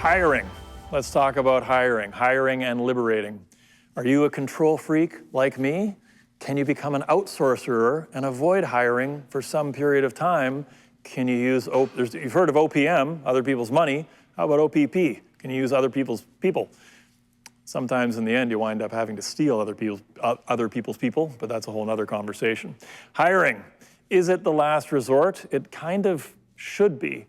Hiring. Let's talk about hiring. Hiring and liberating. Are you a control freak like me? Can you become an outsourcer and avoid hiring for some period of time? Can you use, you've heard of OPM, other people's money. How about OPP? Can you use other people's people? Sometimes in the end, you wind up having to steal other people's people, but that's a whole other conversation. Hiring. Is it the last resort? It kind of should be.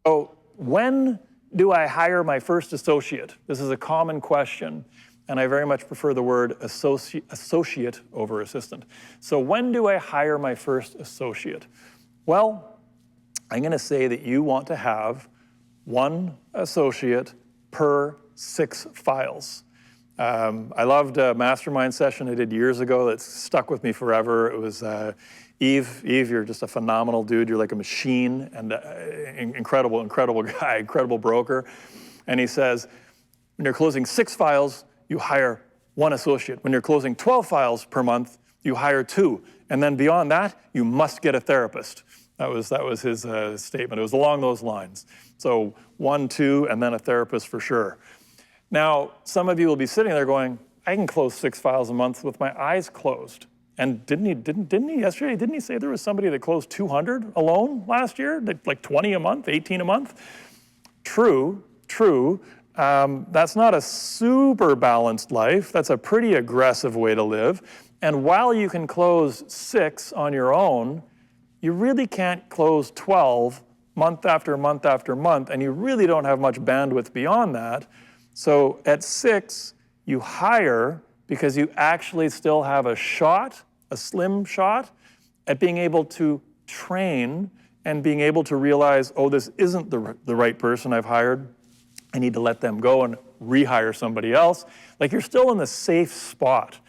So when do I hire my first associate? This is a common question, and I very much prefer the word associate over assistant. So when do I hire my first associate? Well, I'm going to say that you want to have one associate per 6 files. I loved a mastermind session I did years ago that's stuck with me forever. It was Eve, you're just a phenomenal dude. You're like a machine and incredible guy, incredible broker. And he says, when you're closing 6 files, you hire 1 associate. When you're closing 12 files per month, you hire 2. And then beyond that, you must get a therapist. That was his statement. It was along those lines. So 1, 2, and then a therapist for sure. Now, some of you will be sitting there going, I can close 6 files a month with my eyes closed. And didn't he yesterday, didn't he say there was somebody that closed 200 alone last year? Like 20 a month, 18 a month? True. That's not a super balanced life. That's a pretty aggressive way to live. And while you can close 6 on your own, you really can't close 12 month after month after month, and you really don't have much bandwidth beyond that. So at 6, you hire because you actually still have a shot, a slim shot, at being able to train and being able to realize, oh, this isn't the right person I've hired. I need to let them go and rehire somebody else. Like, you're still in the safe spot.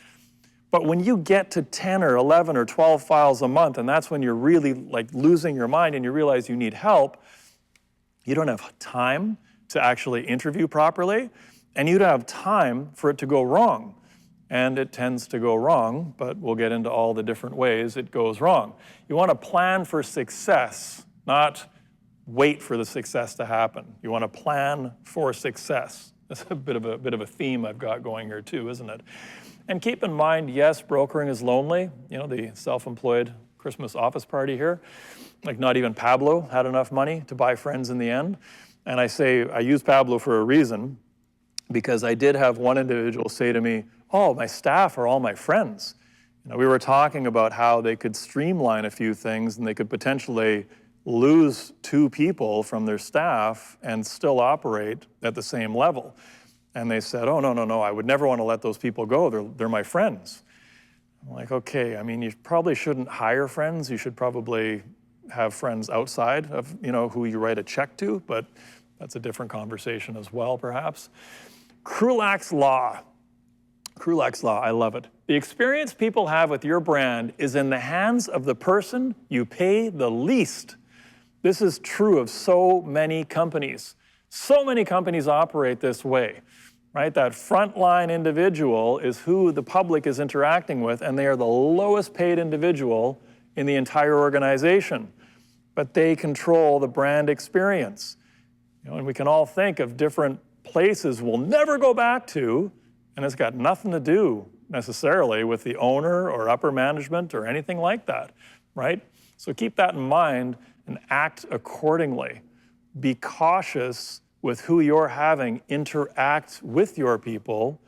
But when you get to 10 or 11 or 12 files a month, and that's when you're really like losing your mind and you realize you need help, you don't have time to actually interview properly, and you don't have time for it to go wrong. And it tends to go wrong, but we'll get into all the different ways it goes wrong. You want to plan for success, not wait for the success to happen. You want to plan for success. That's a bit of a theme I've got going here too, isn't it? And keep in mind, yes, brokering is lonely. You know, the self-employed Christmas office party here. Like, not even Pablo had enough money to buy friends in the end. And I say, I use Pablo for a reason, because I did have one individual say to me, oh, my staff are all my friends. You know, we were talking about how they could streamline a few things and they could potentially lose 2 people from their staff and still operate at the same level. And they said, oh, no, I would never want to let those people go. They're my friends. I'm like, okay, I mean, you probably shouldn't hire friends. You should probably have friends outside of, you know, who you write a check to, but that's a different conversation as well, perhaps. Krulak's Law. Krulak's Law, I love it. The experience people have with your brand is in the hands of the person you pay the least. This is true of so many companies. So many companies operate this way, right? That frontline individual is who the public is interacting with, and they are the lowest paid individual in the entire organization. But they control the brand experience. You know, and we can all think of different places we'll never go back to, and it's got nothing to do necessarily with the owner or upper management or anything like that, right? So keep that in mind and act accordingly. Be cautious with who you're having interact with your people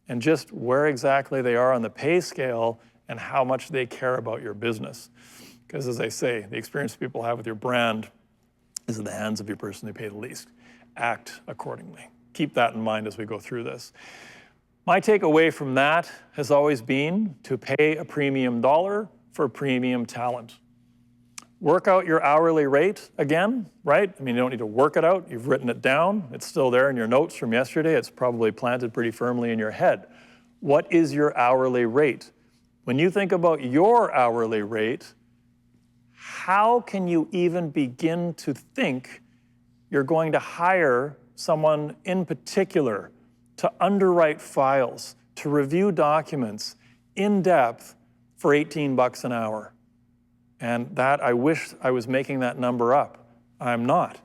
and just where exactly they are on the pay scale and how much they care about your business. Because as I say, the experience people have with your brand is in the hands of your person they pay the least. Act accordingly. Keep that in mind as we go through this. My takeaway from that has always been to pay a premium dollar for premium talent. Work out your hourly rate again, right? I mean, you don't need to work it out. You've written it down. It's still there in your notes from yesterday. It's probably planted pretty firmly in your head. What is your hourly rate? When you think about your hourly rate, how can you even begin to think you're going to hire someone in particular to underwrite files, to review documents in depth for $18 an hour? And that, I wish I was making that number up. I'm not.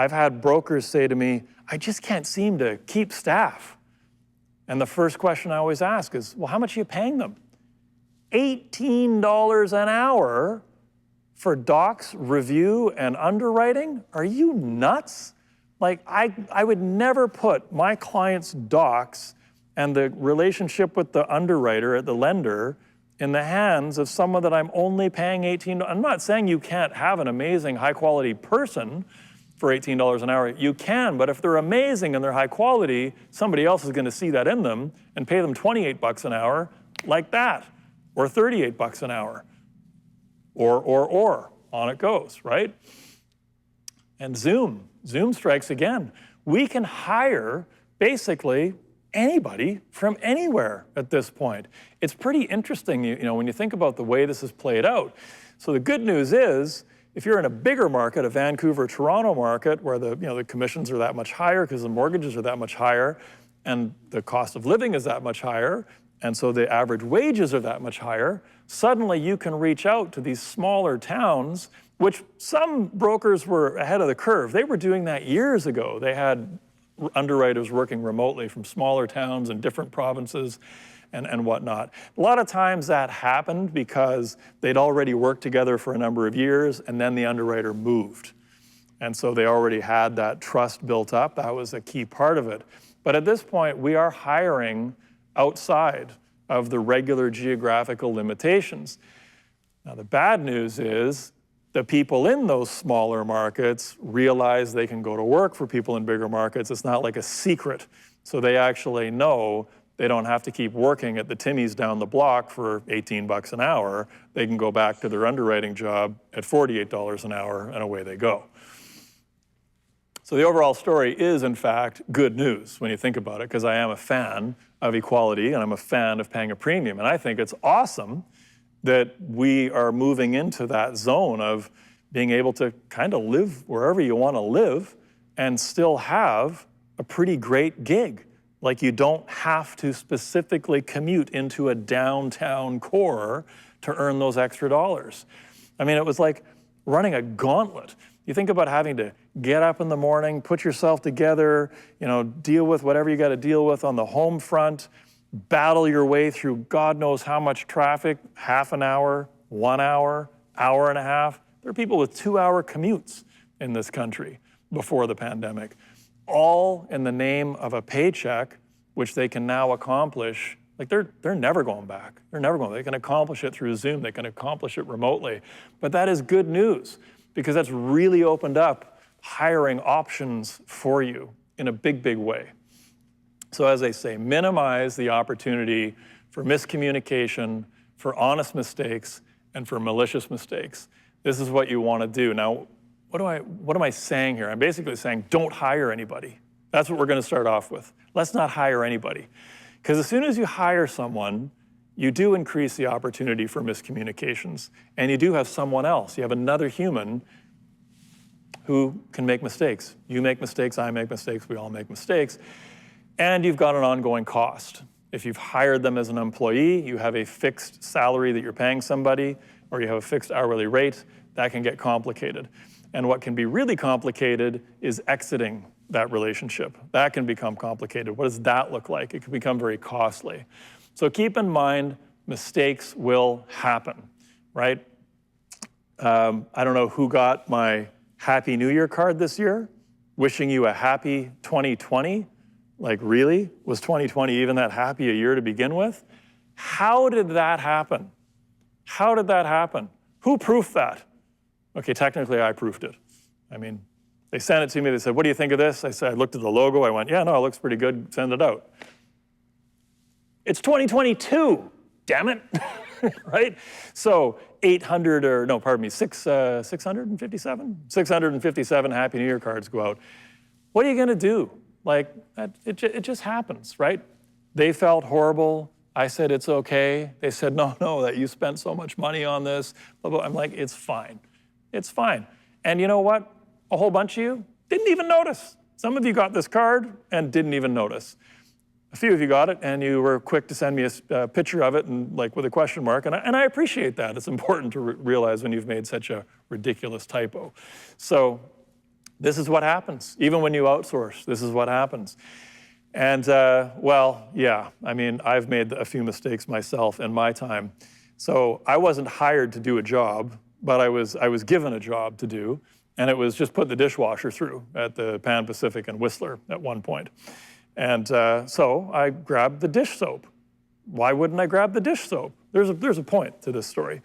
I've had brokers say to me, I just can't seem to keep staff. And the first question I always ask is, well, how much are you paying them? $18 an hour for docs, review, and underwriting? Are you nuts? Like, I would never put my client's docs and the relationship with the underwriter at the lender in the hands of someone that I'm only paying $18. I'm not saying you can't have an amazing, high-quality person for $18 an hour. You can, but if they're amazing and they're high quality, somebody else is gonna see that in them and pay them 28 bucks an hour like that, or 38 bucks an hour, or, on it goes, right? And Zoom strikes again. We can hire basically anybody from anywhere at this point. It's pretty interesting, you know, when you think about the way this has played out. So the good news is, if you're in a bigger market, a Vancouver, Toronto market, where the commissions are that much higher because the mortgages are that much higher, and the cost of living is that much higher, and so the average wages are that much higher, suddenly you can reach out to these smaller towns, which some brokers were ahead of the curve. They were doing that years ago. They had underwriters working remotely from smaller towns in different provinces and whatnot. A lot of times that happened because they'd already worked together for a number of years, and then the underwriter moved. And so they already had that trust built up. That was a key part of it. But at this point, we are hiring outside of the regular geographical limitations. Now, the bad news is the people in those smaller markets realize they can go to work for people in bigger markets. It's not like a secret. So they actually know they don't have to keep working at the Timmy's down the block for 18 bucks an hour. They can go back to their underwriting job at $48 an hour, and away they go. So the overall story is, in fact, good news when you think about it, because I am a fan of equality and I'm a fan of paying a premium. And I think it's awesome that we are moving into that zone of being able to kind of live wherever you want to live and still have a pretty great gig. Like, you don't have to specifically commute into a downtown core to earn those extra dollars. I mean, it was like running a gauntlet. You think about having to get up in the morning, put yourself together, you know, deal with whatever you got to deal with on the home front, battle your way through God knows how much traffic, half an hour, 1 hour, hour and a half. There are people with 2-hour commutes in this country before the pandemic, all in the name of a paycheck, which they can now accomplish. Like, they're never going back. They can accomplish it through Zoom. They can accomplish it remotely. But that is good news, because that's really opened up hiring options for you in a big, big way. So as they say, minimize the opportunity for miscommunication, for honest mistakes, and for malicious mistakes. This is what you want to do. Now, what am I saying here? I'm basically saying don't hire anybody. That's what we're going to start off with. Let's not hire anybody. Because as soon as you hire someone, you do increase the opportunity for miscommunications. And you do have someone else. You have another human who can make mistakes. You make mistakes, I make mistakes, we all make mistakes. And you've got an ongoing cost. If you've hired them as an employee, you have a fixed salary that you're paying somebody, or you have a fixed hourly rate, that can get complicated. And what can be really complicated is exiting that relationship. That can become complicated. What does that look like? It can become very costly. So keep in mind, mistakes will happen, right? I don't know who got my Happy New Year card this year, wishing you a happy 2020. Like, really? Was 2020 even that happy a year to begin with? How did that happen? How did that happen? Who proofed that? Okay, technically I proofed it. I mean, they sent it to me, they said, what do you think of this? I said, I looked at the logo, I went, yeah, no, it looks pretty good, send it out. It's 2022, damn it, right? So 657 Happy New Year cards go out. What are you gonna do? Like, it just happens, right? They felt horrible. I said, it's okay. They said, no, that you spent so much money on this. Blah, blah. I'm like, it's fine. It's fine. And you know what? A whole bunch of you didn't even notice. Some of you got this card and didn't even notice. A few of you got it and you were quick to send me a picture of it and like with a question mark. And I appreciate that. It's important to realize when you've made such a ridiculous typo. So This is what happens. Even when you outsource, this is what happens. And well, yeah, I mean, I've made a few mistakes myself in my time. So I wasn't hired to do a job, but I was given a job to do, and it was just put the dishwasher through at the Pan Pacific and Whistler at one point. And so I grabbed the dish soap. Why wouldn't I grab the dish soap? There's a point to this story.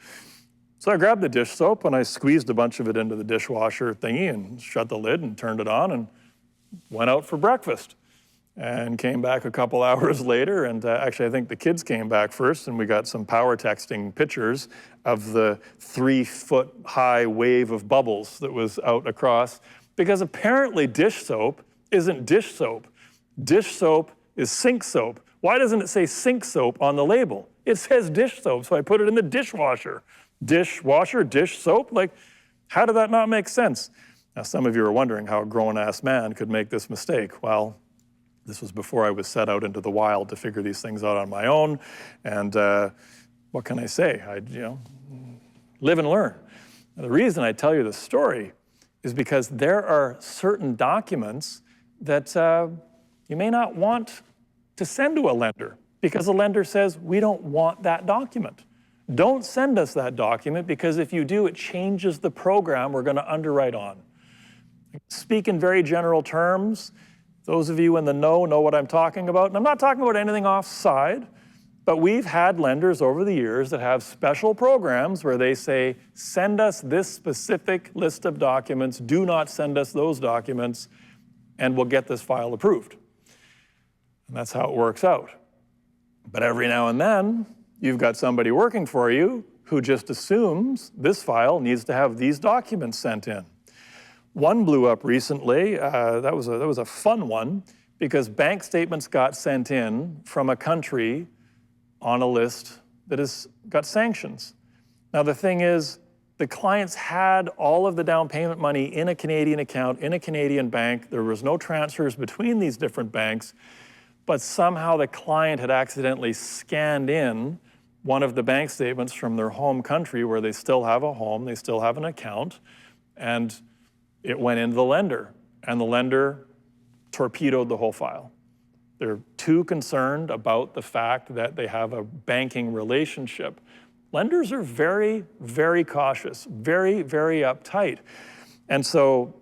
So I grabbed the dish soap and I squeezed a bunch of it into the dishwasher thingy and shut the lid and turned it on and went out for breakfast. And came back a couple hours later, and actually I think the kids came back first, and we got some power texting pictures of the 3-foot high wave of bubbles that was out across, because apparently dish soap isn't dish soap. Dish soap is sink soap. Why doesn't it say sink soap on the label? It says dish soap, so I put it in the dishwasher. Dishwasher, dish soap, like, how did that not make sense? Now, some of you are wondering how a grown-ass man could make this mistake. Well, this was before I was set out into the wild to figure these things out on my own. And what can I say? I live and learn. Now, the reason I tell you this story is because there are certain documents that you may not want to send to a lender, because a lender says, we don't want that document. Don't send us that document, because if you do, it changes the program we're going to underwrite on. Speak in very general terms. Those of you in the know what I'm talking about. And I'm not talking about anything offside, but we've had lenders over the years that have special programs where they say, send us this specific list of documents, do not send us those documents, and we'll get this file approved. And that's how it works out. But every now and then, you've got somebody working for you who just assumes this file needs to have these documents sent in. One blew up recently. That was a fun one, because bank statements got sent in from a country on a list that has got sanctions. Now, the thing is, the clients had all of the down payment money in a Canadian account, in a Canadian bank. There was no transfers between these different banks, but somehow the client had accidentally scanned in one of the bank statements from their home country, where they still have a home, they still have an account, and it went into the lender, and the lender torpedoed the whole file. They're too concerned about the fact that they have a banking relationship. Lenders are very, very cautious, very, very uptight. And so,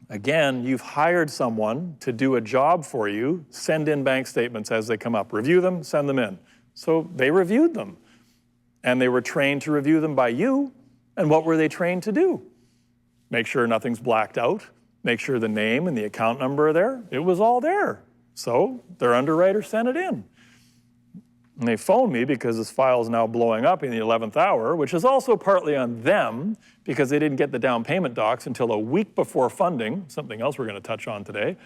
again, you've hired someone to do a job for you, send in bank statements as they come up, review them, send them in. So they reviewed them, and they were trained to review them by you, and what were they trained to do? Make sure nothing's blacked out, make sure the name and the account number are there. It was all there. So their underwriter sent it in. And they phoned me because this file is now blowing up in the 11th hour, which is also partly on them, because they didn't get the down payment docs until a week before funding, something else we're going to touch on today.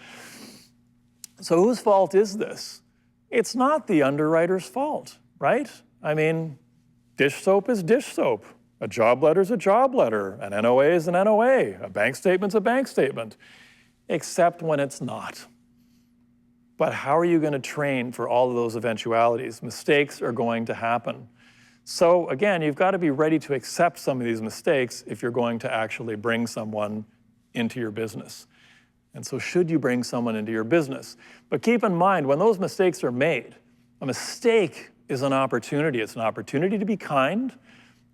So whose fault is this? It's not the underwriter's fault, right? I mean, dish soap is dish soap. A job letter is a job letter. An NOA is an NOA. A bank statement's a bank statement, except when it's not. But how are you going to train for all of those eventualities? Mistakes are going to happen. So again, you've got to be ready to accept some of these mistakes if you're going to actually bring someone into your business. And so should you bring someone into your business? But keep in mind, when those mistakes are made, a mistake is an opportunity. It's an opportunity to be kind,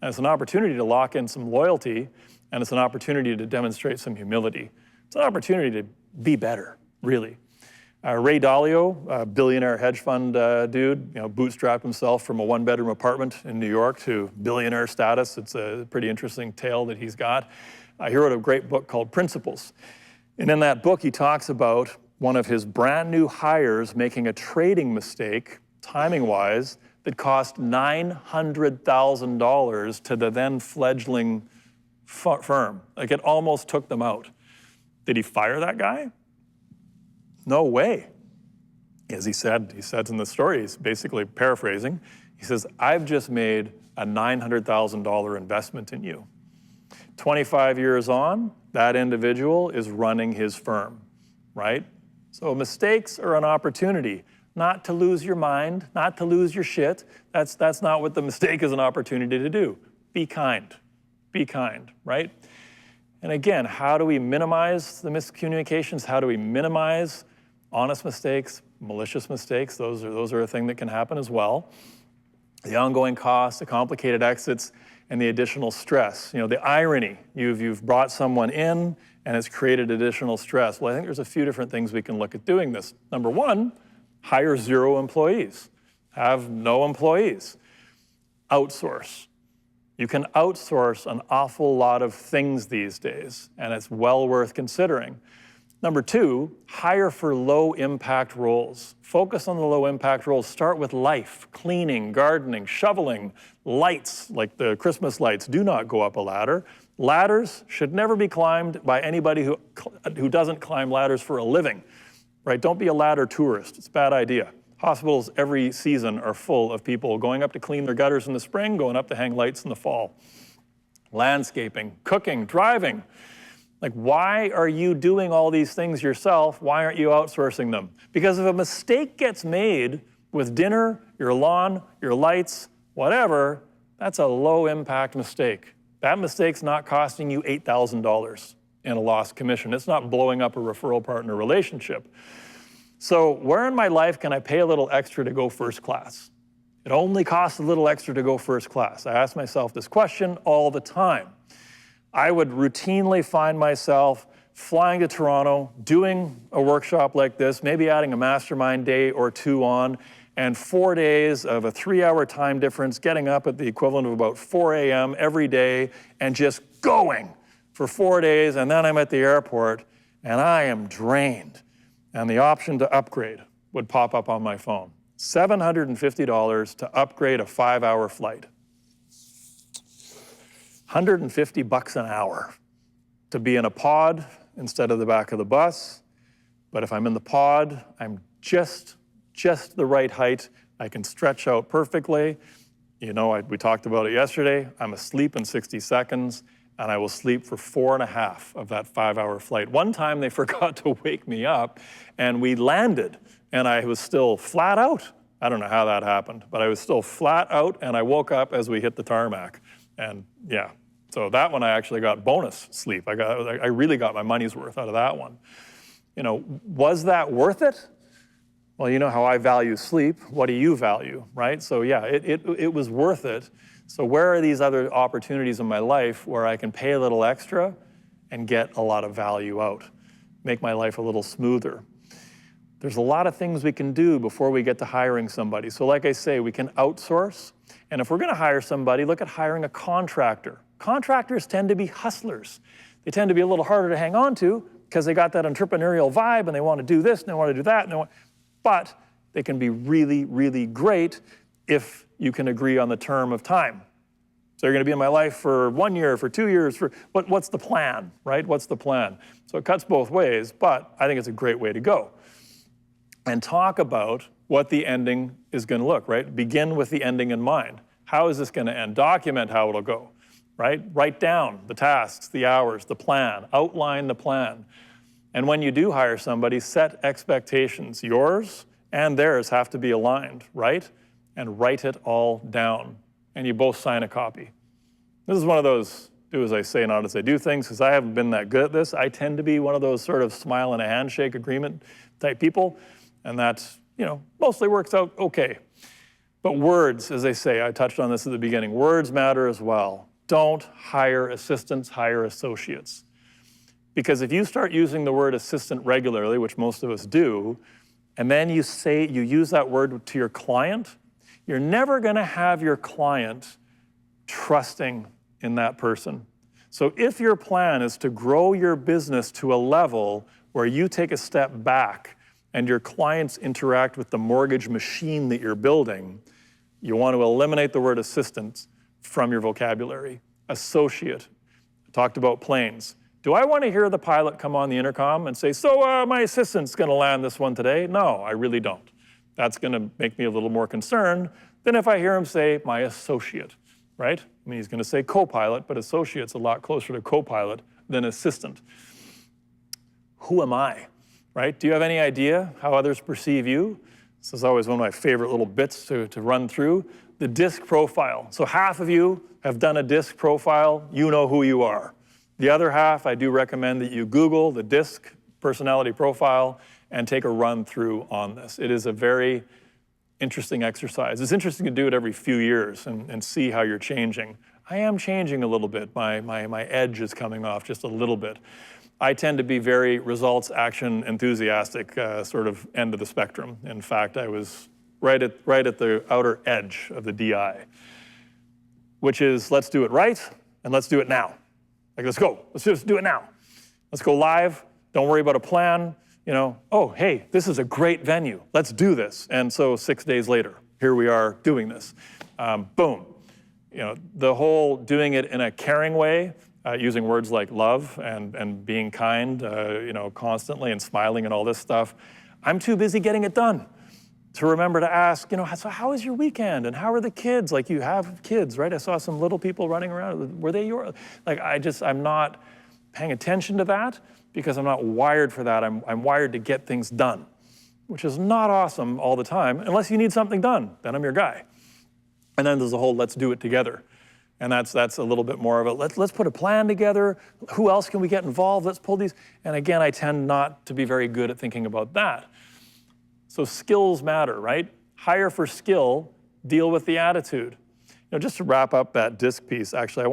and it's an opportunity to lock in some loyalty, and it's an opportunity to demonstrate some humility. It's an opportunity to be better, really. Ray Dalio, a billionaire hedge fund dude, bootstrapped himself from a one-bedroom apartment in New York to billionaire status. It's a pretty interesting tale that he's got. He wrote a great book called Principles. And in that book, he talks about one of his brand new hires making a trading mistake, timing-wise, that cost $900,000 to the then fledgling firm. Like, it almost took them out. Did he fire that guy? No way. As he said in the story, he's basically paraphrasing. He says, I've just made a $900,000 investment in you. 25 years on, that individual is running his firm, right? So mistakes are an opportunity. Not to lose your mind, not to lose your shit. That's not what the mistake is an opportunity to do. Be kind, right? And again, how do we minimize the miscommunications? How do we minimize honest mistakes, malicious mistakes? Those are a thing that can happen as well. The ongoing costs, the complicated exits, and the additional stress. You know, the irony, you've brought someone in and it's created additional stress. Well, I think there's a few different things we can look at doing this. Number one, hire 0 employees. Have no employees. Outsource. You can outsource an awful lot of things these days, and it's well worth considering. Number two, hire for low-impact roles. Focus on the low-impact roles. Start with life, cleaning, gardening, shoveling, lights, like the Christmas lights. Do not go up a ladder. Ladders should never be climbed by anybody who doesn't climb ladders for a living, right? Don't be a ladder tourist. It's a bad idea. Hospitals every season are full of people going up to clean their gutters in the spring, going up to hang lights in the fall. Landscaping, cooking, driving. Like, why are you doing all these things yourself? Why aren't you outsourcing them? Because if a mistake gets made with dinner, your lawn, your lights, whatever, that's a low-impact mistake. That mistake's not costing you $8,000 in a lost commission. It's not blowing up a referral partner relationship. So where in my life can I pay a little extra to go first class? It only costs a little extra to go first class. I ask myself this question all the time. I would routinely find myself flying to Toronto, doing a workshop like this, maybe adding a mastermind day or two on, and 4 days of a 3-hour time difference, getting up at the equivalent of about 4 a.m. every day, and just going for 4 days, and then I'm at the airport, and I am drained. And the option to upgrade would pop up on my phone. $750 to upgrade a 5-hour flight. $150 an hour to be in a pod instead of the back of the bus. But if I'm in the pod, I'm just the right height. I can stretch out perfectly. You know, we talked about it yesterday. I'm asleep in 60 seconds, and I will sleep for 4.5 of that 5-hour flight. One time they forgot to wake me up, and we landed, and I was still flat out. I don't know how that happened, but I was still flat out, and I woke up as we hit the tarmac. And yeah, so that one I actually got bonus sleep. I really got my money's worth out of that one. You know, was that worth it? Well, you know how I value sleep. What do you value, right? So yeah, it was worth it. So where are these other opportunities in my life where I can pay a little extra and get a lot of value out, make my life a little smoother? There's a lot of things we can do before we get to hiring somebody. So like I say, we can outsource. And if we're gonna hire somebody, look at hiring a contractor. Contractors tend to be hustlers. They tend to be a little harder to hang on to because they got that entrepreneurial vibe and they want to do this and they want to do that. But they can be really, really great if you can agree on the term of time. So you're going to be in my life for 1 year, for 2 years, what's the plan, right? What's the plan? So it cuts both ways, but I think it's a great way to go. And talk about what the ending is going to look, right? Begin with the ending in mind. How is this going to end? Document how it'll go, right? Write down the tasks, the hours, the plan, outline the plan. And when you do hire somebody, set expectations. Yours and theirs have to be aligned, right? And write it all down. And you both sign a copy. This is one of those do as I say, not as I do things, because I haven't been that good at this. I tend to be one of those sort of smile and a handshake agreement type people. And that, you know, mostly works out okay. But words, as they say, I touched on this at the beginning, words matter as well. Don't hire assistants, hire associates. Because if you start using the word assistant regularly, which most of us do, and then you use that word to your client, you're never gonna have your client trusting in that person. So if your plan is to grow your business to a level where you take a step back and your clients interact with the mortgage machine that you're building, you want to eliminate the word assistant from your vocabulary. Associate. I talked about planes. Do I want to hear the pilot come on the intercom and say, so my assistant's going to land this one today? No, I really don't. That's going to make me a little more concerned than if I hear him say, my associate, right? I mean, he's going to say co-pilot, but associate's a lot closer to co-pilot than assistant. Who am I, right? Do you have any idea how others perceive you? This is always one of my favorite little bits to run through. The DISC profile. So half of you have done a DISC profile. You know who you are. The other half, I do recommend that you Google the DISC personality profile and take a run through on this. It is a very interesting exercise. It's interesting to do it every few years and see how you're changing. I am changing a little bit. My edge is coming off just a little bit. I tend to be very results, action, enthusiastic, sort of end of the spectrum. In fact, I was right at the outer edge of the DI, which is let's do it right and let's do it now. Like, let's go. Let's just do it now. Let's go live. Don't worry about a plan. You know, oh, hey, this is a great venue. Let's do this. And so 6 days later, here we are doing this. Boom. You know, the whole doing it in a caring way, using words like love and being kind, you know, constantly and smiling and all this stuff. I'm too busy getting it done to remember to ask, you know, so how was your weekend and how are the kids? Like, you have kids, right? I saw some little people running around. Were they yours? Like, I'm not paying attention to that because I'm not wired for that. I'm wired to get things done, which is not awesome all the time, unless you need something done, then I'm your guy. And then there's the whole let's do it together. And that's a little bit more of a, let's put a plan together. Who else can we get involved? Let's pull these. And again, I tend not to be very good at thinking about that. So skills matter, right? Hire for skill, deal with the attitude. You know, just to wrap up that DISC piece, actually,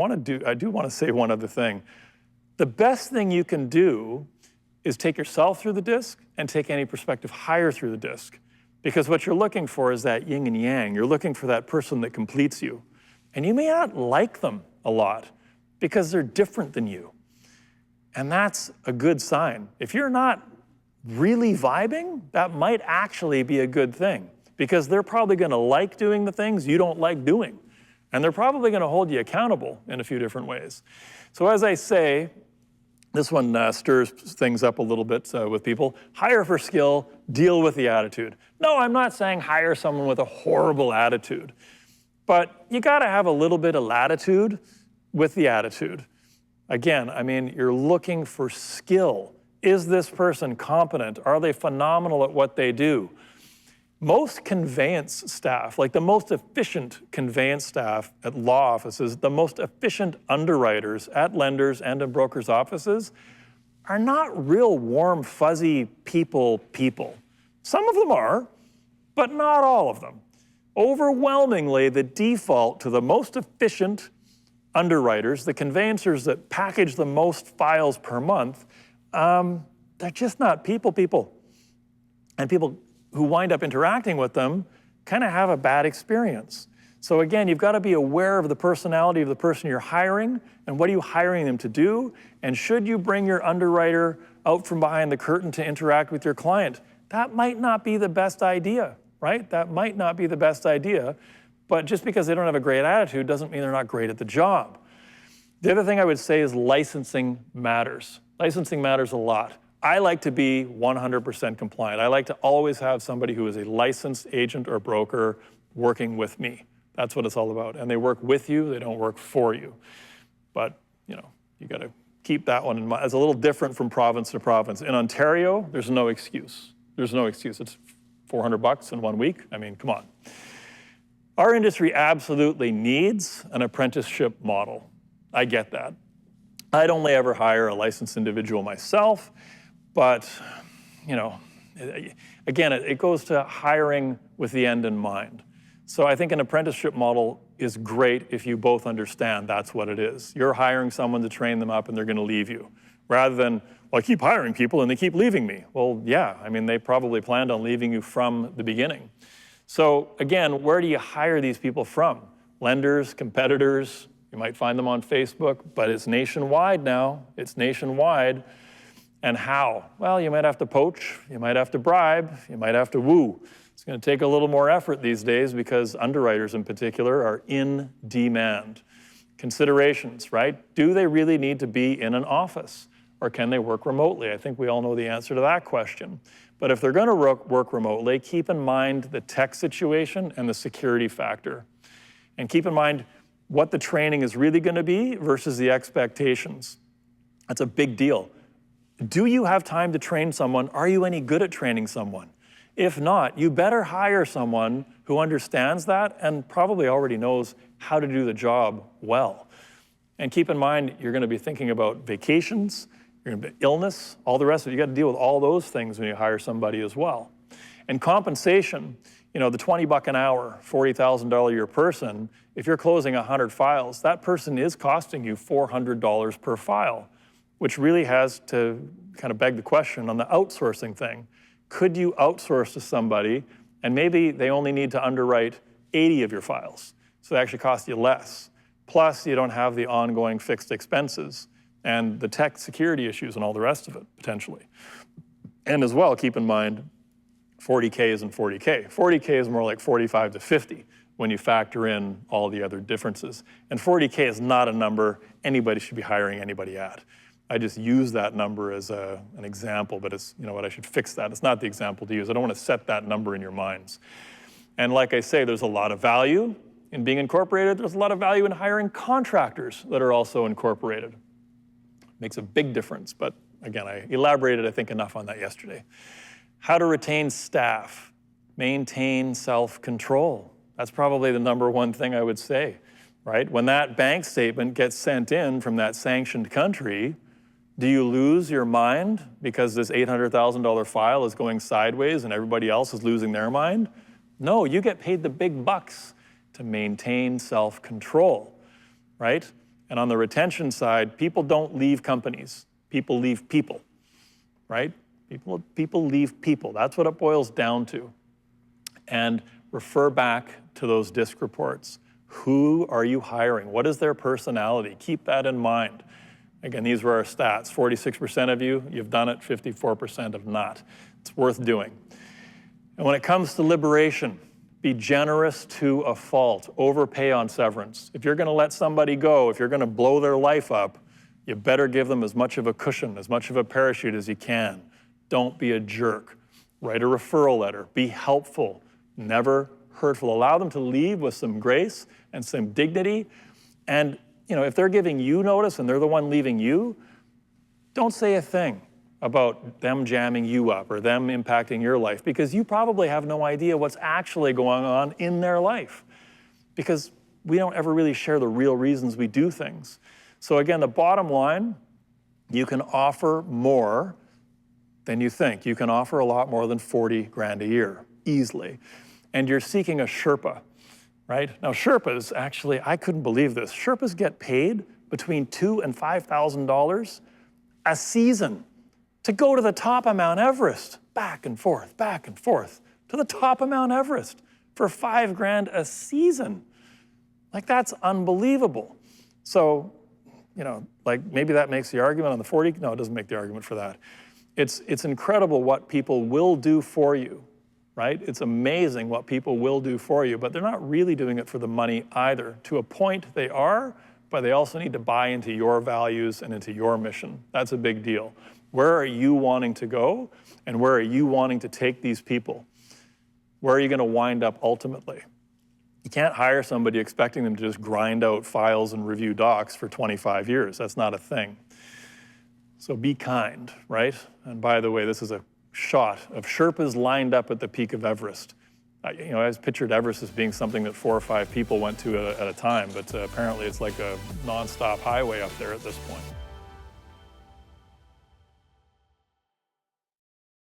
I do want to say one other thing. The best thing you can do is take yourself through the DISC and take any prospective hire through the DISC. Because what you're looking for is that yin and yang. You're looking for that person that completes you. And you may not like them a lot because they're different than you. And that's a good sign. If you're not really vibing, that might actually be a good thing because they're probably going to like doing the things you don't like doing. And they're probably going to hold you accountable in a few different ways. So as I say, this one stirs things up a little bit with people. Hire for skill, deal with the attitude. No, I'm not saying hire someone with a horrible attitude, but you got to have a little bit of latitude with the attitude. Again, I mean, you're looking for skill. Is this person competent? Are they phenomenal at what they do? Most conveyance staff, like the most efficient conveyance staff at law offices, the most efficient underwriters at lenders and in brokers' offices are not real warm, fuzzy people. Some of them are, but not all of them. Overwhelmingly, the default to the most efficient underwriters, the conveyancers that package the most files per month, they're just not people. And people who wind up interacting with them kind of have a bad experience. So again, you've got to be aware of the personality of the person you're hiring and what are you hiring them to do, and should you bring your underwriter out from behind the curtain to interact with your client? That might not be the best idea, right? That might not be the best idea, but just because they don't have a great attitude doesn't mean they're not great at the job. The other thing I would say is licensing matters. Licensing matters a lot. I like to be 100% compliant. I like to always have somebody who is a licensed agent or broker working with me. That's what it's all about. And they work with you, they don't work for you. But, you know, you got to keep that one in mind. It's a little different from province to province. In Ontario, there's no excuse. There's no excuse. It's $400 in 1 week. I mean, come on. Our industry absolutely needs an apprenticeship model. I get that. I'd only ever hire a licensed individual myself. But, you know, again, it goes to hiring with the end in mind. So I think an apprenticeship model is great if you both understand that's what it is. You're hiring someone to train them up and they're going to leave you. Rather than, well, I keep hiring people and they keep leaving me. Well, yeah, I mean, they probably planned on leaving you from the beginning. So again, where do you hire these people from? Lenders, competitors, you might find them on Facebook, but it's nationwide now. It's nationwide. And how? Well, you might have to poach, you might have to bribe, you might have to woo. It's going to take a little more effort these days because underwriters in particular are in demand. Considerations, right? Do they really need to be in an office or can they work remotely? I think we all know the answer to that question. But if they're going to work remotely, keep in mind the tech situation and the security factor. And keep in mind what the training is really going to be versus the expectations. That's a big deal. Do you have time to train someone? Are you any good at training someone? If not, you better hire someone who understands that and probably already knows how to do the job well. And keep in mind, you're going to be thinking about vacations, you're going to be illness, all the rest of it. You got to deal with all those things when you hire somebody as well. And compensation, you know, the $20 an hour, $40,000 a year person, if you're closing 100 files, that person is costing you $400 per file, which really has to kind of beg the question on the outsourcing thing. Could you outsource to somebody and maybe they only need to underwrite 80 of your files, so they actually cost you less. Plus, you don't have the ongoing fixed expenses and the tech security issues and all the rest of it, potentially. And as well, keep in mind, 40K isn't 40K. 40K is more like 45 to 50 when you factor in all the other differences. And 40K is not a number anybody should be hiring anybody at. I just use that number as an example, but it's, you know what, I should fix that. It's not the example to use. I don't want to set that number in your minds. And like I say, there's a lot of value in being incorporated. There's a lot of value in hiring contractors that are also incorporated. Makes a big difference, but again, I elaborated, I think, enough on that yesterday. How to retain staff, maintain self-control. That's probably the number one thing I would say, right? When that bank statement gets sent in from that sanctioned country, do you lose your mind because this $800,000 file is going sideways and everybody else is losing their mind? No, you get paid the big bucks to maintain self-control, right? And on the retention side, people don't leave companies. People leave people, right? People leave people. That's what it boils down to. And refer back to those DISC reports. Who are you hiring? What is their personality? Keep that in mind. Again, these were our stats. 46% of you, you've done it. 54% have not. It's worth doing. And when it comes to liberation, be generous to a fault. Overpay on severance. If you're going to let somebody go, if you're going to blow their life up, you better give them as much of a cushion, as much of a parachute as you can. Don't be a jerk. Write a referral letter. Be helpful. Never hurtful. Allow them to leave with some grace and some dignity. And you know, if they're giving you notice and they're the one leaving you, don't say a thing about them jamming you up or them impacting your life, because you probably have no idea what's actually going on in their life, because we don't ever really share the real reasons we do things. So again, the bottom line, you can offer more than you think. You can offer a lot more than 40 grand a year, easily. And you're seeking a Sherpa, right? Now Sherpas, actually, I couldn't believe this. Sherpas get paid between $2,000 and $5,000 a season to go to the top of Mount Everest, back and forth to the top of Mount Everest for $5 grand a season. Like, that's unbelievable. So, you know, like maybe that makes the argument on the 40. No, it doesn't make the argument for that. It's incredible what people will do for you, right? It's amazing what people will do for you, but they're not really doing it for the money either. To a point they are, but they also need to buy into your values and into your mission. That's a big deal. Where are you wanting to go, and where are you wanting to take these people? Where are you going to wind up ultimately? You can't hire somebody expecting them to just grind out files and review docs for 25 years. That's not a thing. So be kind, right? And by the way, this is a shot of Sherpas lined up at the peak of Everest. You know, I was pictured Everest as being something that 4 or 5 people went to at a time, but apparently it's like a nonstop highway up there at this point.